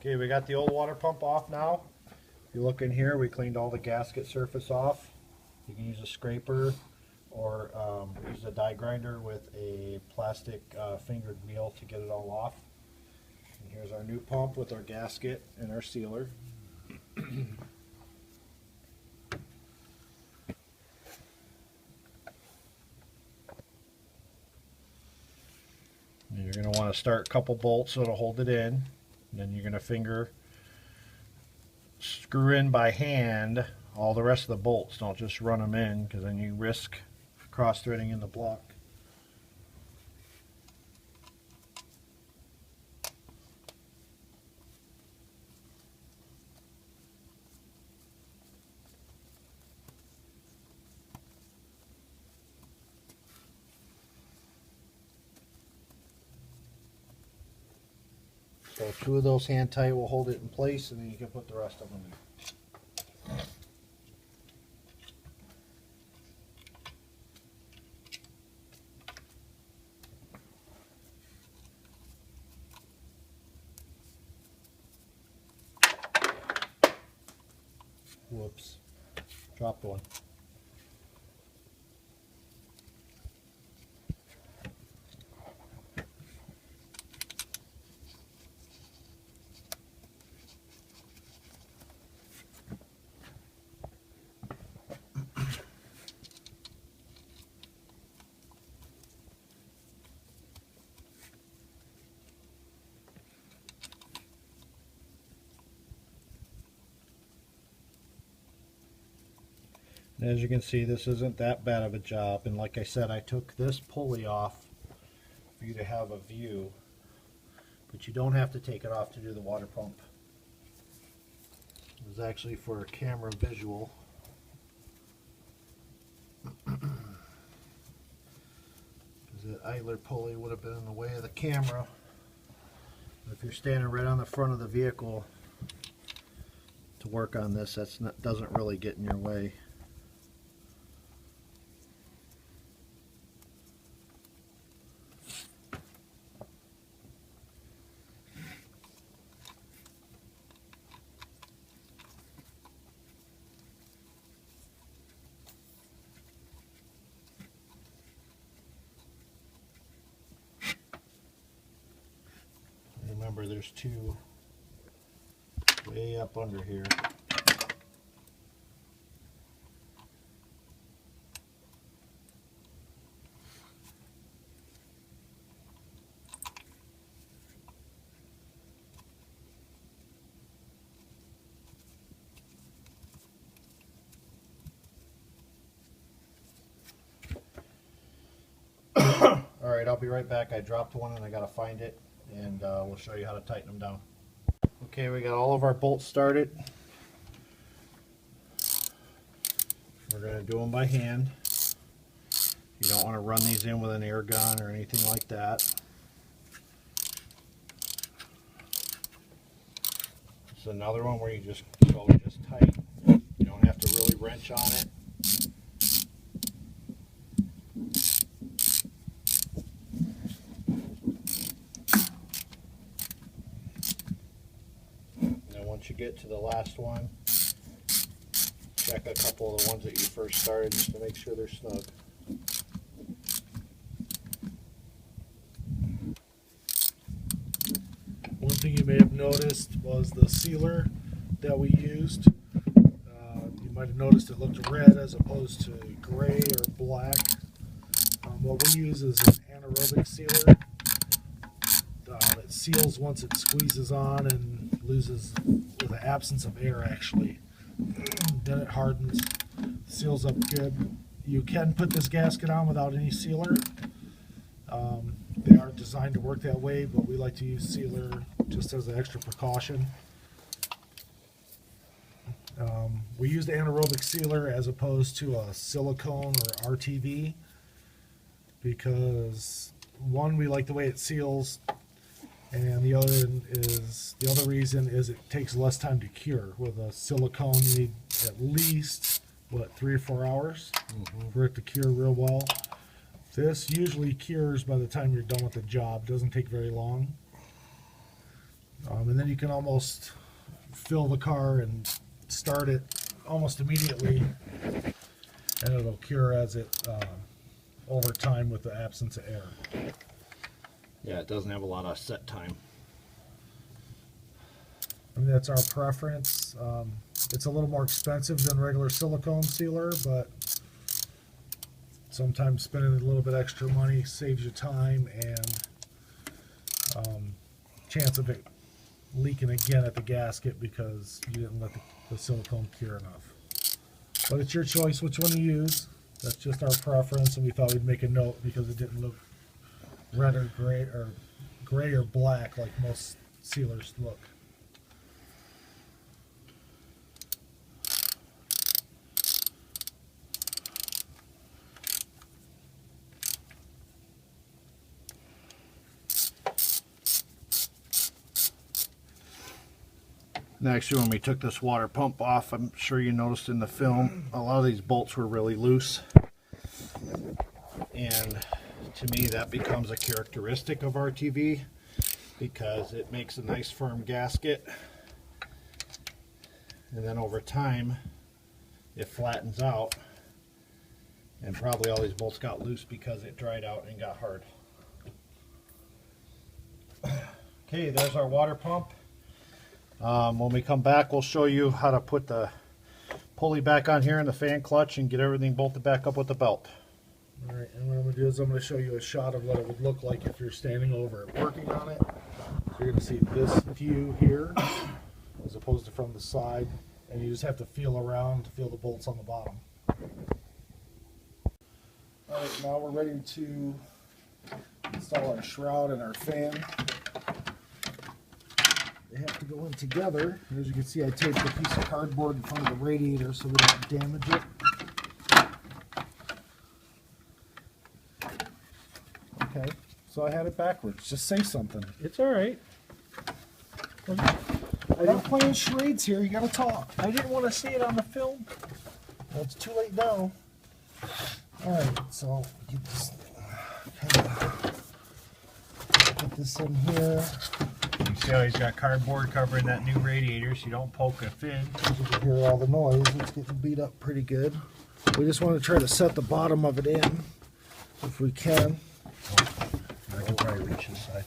Okay, we got the old water pump off now. If you look in here, we cleaned all the gasket surface off. You can use a scraper or use a die grinder with a plastic fingered wheel to get it all off. And here's our new pump with our gasket and our sealer. And you're going to want to start a couple bolts so it'll hold it in. And then you're going to screw in by hand all the rest of the bolts. Don't just run them in, because then you risk cross-threading in the block. So 2 of those hand tight will hold it in place, and then you can put the rest of them in. Whoops, dropped one. And as you can see, this isn't that bad of a job, and like I said, I took this pulley off for you to have a view, but you don't have to take it off to do the water pump. It was actually for a camera visual. Because that idler pulley would have been in the way of the camera. But if you're standing right on the front of the vehicle to work on this, doesn't really get in your way. Remember, there's 2 way up under here. Alright, I'll be right back. I dropped one and I gotta find it, and we'll show you how to tighten them down. Okay, we got all of our bolts started. We're going to do them by hand. You don't want to run these in with an air gun or anything like that. This is another one where you just go just tight. You don't have to really wrench on it. Once you get to the last one, check a couple of the ones that you first started just to make sure they're snug. One thing you may have noticed was the sealer that we used. You might have noticed it looked red as opposed to gray or black. What we use is an anaerobic sealer that seals once it squeezes on and loses with the absence of air, actually. Then it hardens, seals up good. You can put this gasket on without any sealer. They aren't designed to work that way, but we like to use sealer just as an extra precaution. We use the anaerobic sealer as opposed to a silicone or RTV because, one, we like the way it seals, and the other reason is it takes less time to cure. With a silicone, you need at least 3 or 4 hours for it to cure real well. This usually cures by the time you're done with the job. Doesn't take very long. And then you can almost fill the car and start it almost immediately, and it'll cure as it over time with the absence of air. Yeah, it doesn't have a lot of set time. I mean, that's our preference. It's a little more expensive than regular silicone sealer, but sometimes spending a little bit extra money saves you time and chance of it leaking again at the gasket because you didn't let the silicone cure enough. But it's your choice which one to use. That's just our preference, and we thought we'd make a note because it didn't look red or gray or black like most sealers look. Next, when we took this water pump off, I'm sure you noticed in the film, a lot of these bolts were really loose. And to me, that becomes a characteristic of RTV because it makes a nice firm gasket. And then over time, it flattens out. And probably all these bolts got loose because it dried out and got hard. Okay, there's our water pump. When we come back, we'll show you how to put the pulley back on here in the fan clutch and get everything bolted back up with the belt. All right, and what I'm going to do is I'm going to show you a shot of what it would look like if you're standing over it working on it. So you're going to see this view here as opposed to from the side, and you just have to feel around to feel the bolts on the bottom. All right, now we're ready to install our shroud and our fan. They have to go in together. As you can see, I taped a piece of cardboard in front of the radiator so we don't damage it. Okay, so I had it backwards. Just say something. It's all right. I'm not playing charades here. You gotta talk. I didn't want to see it on the film. Well, it's too late now. All right, so get this, put this in here. You see how he's got cardboard covering that new radiator so you don't poke a fin. You can hear all the noise. It's getting beat up pretty good. We just want to try to set the bottom of it in if we can. I can probably reach this side.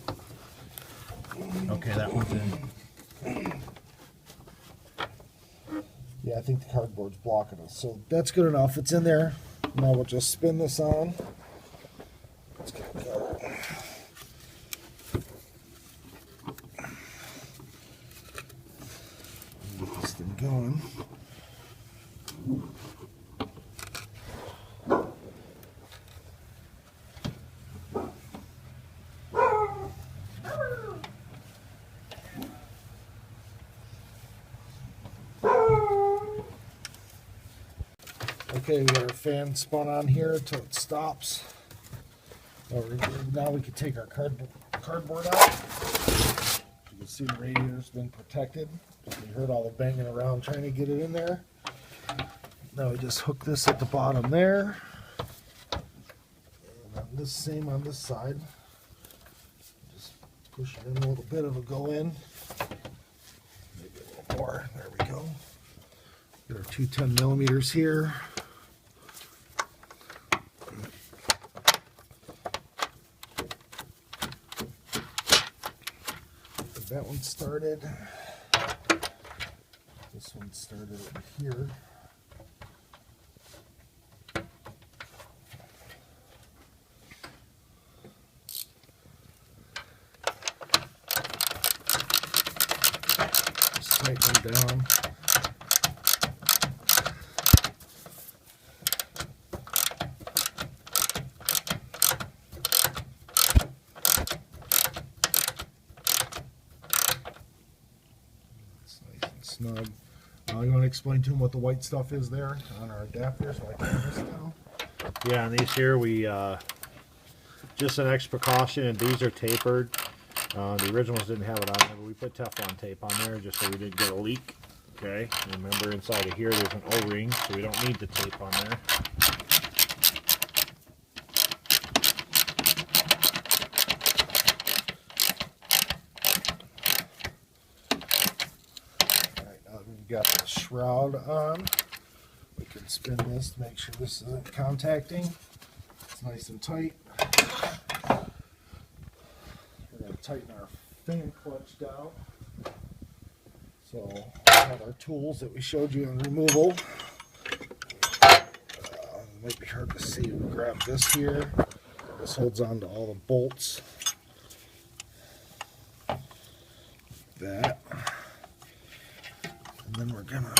Okay, that one's in. Yeah, I think the cardboard's blocking us. So that's good enough. It's in there. Now we'll just spin this on. Let's get it going. Get this thing going. Okay, we got our fan spun on here until it stops. Now we can take our cardboard out. You can see the radiator's been protected. You heard all the banging around trying to get it in there. Now we just hook this at the bottom there. And on this same on this side. Just push it in a little bit, it'll go in. Maybe a little more. There we go. Get our two 10 millimeters here. That one started. This one started over here. Just tighten them down. Snug. You want to explain to him what the white stuff is there on our adapter so I can turn this down? Yeah, and these here we just an extra precaution, and these are tapered. The originals didn't have it on there, but we put Teflon tape on there just so we didn't get a leak. Okay, and remember inside of here there's an O-ring, so we don't need the tape on there. got the shroud on. We can spin this to make sure this isn't contacting. It's nice and tight. We're going to tighten our fan clutch down. So we have our tools that we showed you in removal. Might be hard to see. We'll grab this here. This holds on to all the bolts. That. And then we're gonna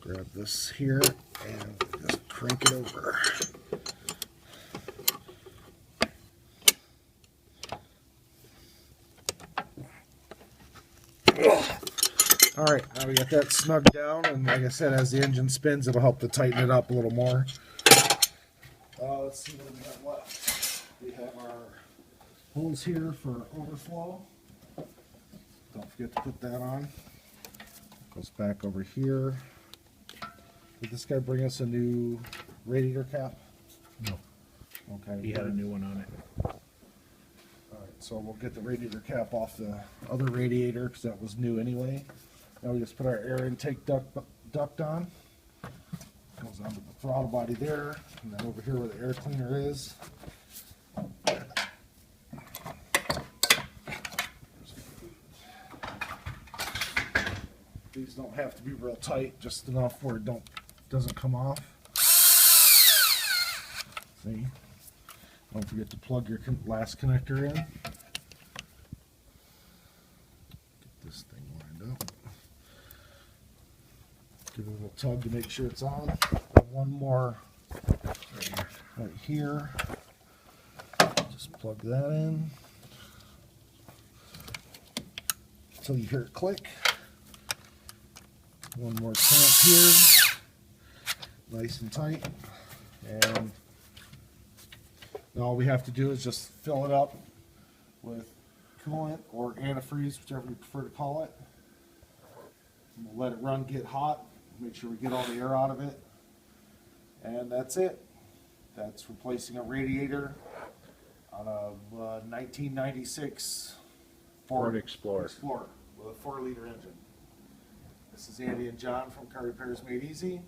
grab this here and just crank it over. All right, now we got that snug down, and like I said, as the engine spins, it'll help to tighten it up a little more. Let's see what we have left. We have our hose here for overflow. Don't forget to put that on. Goes back over here. Did this guy bring us a new radiator cap? No. Okay. He had a new one on it. Alright, so we'll get the radiator cap off the other radiator because that was new anyway. Now we just put our air intake duct on. Goes onto the throttle body there, and then over here where the air cleaner is. These don't have to be real tight, just enough where it doesn't come off. See? Don't forget to plug your last connector in. Get this thing lined up. Give it a little tug to make sure it's on. And one more right here. Just plug that in until you hear it click. One more clamp here, nice and tight, and now all we have to do is just fill it up with coolant or antifreeze, whichever you prefer to call it. And we'll let it run, get hot, make sure we get all the air out of it, and that's it. That's replacing a radiator on a 1996 Ford Explorer with a 4-liter engine. This is Andy and John from Car Repairs Made Easy.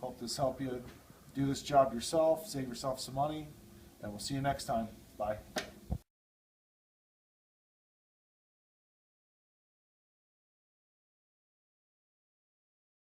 Hope this helped you do this job yourself, save yourself some money, and we'll see you next time. Bye.